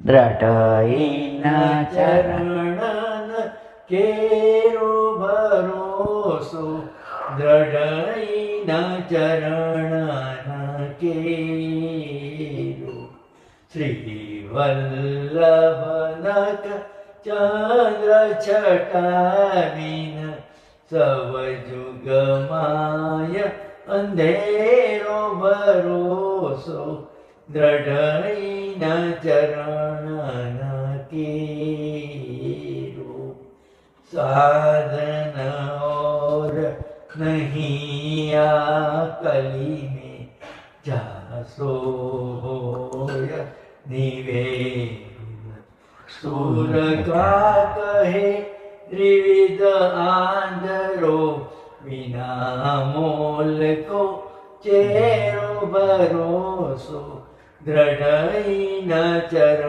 દ્રઢઈના ચરણ ચરણ કેરો ભરોસો, દ્રઢઈના ચરણ કેરો. શ્રી વલ્લભનક ચંદ્ર છટાવીન, સવ જુગમાય અંધેરો ભરોસો, દ્રઢઈના ચરણ કેરો. સાધન और नहीं आकली में, जासो होय निवेद. सुर का कहे त्रिविध आंधरो, विना मोल को चेरो भरोસો, દ્રઢઈના ચરણ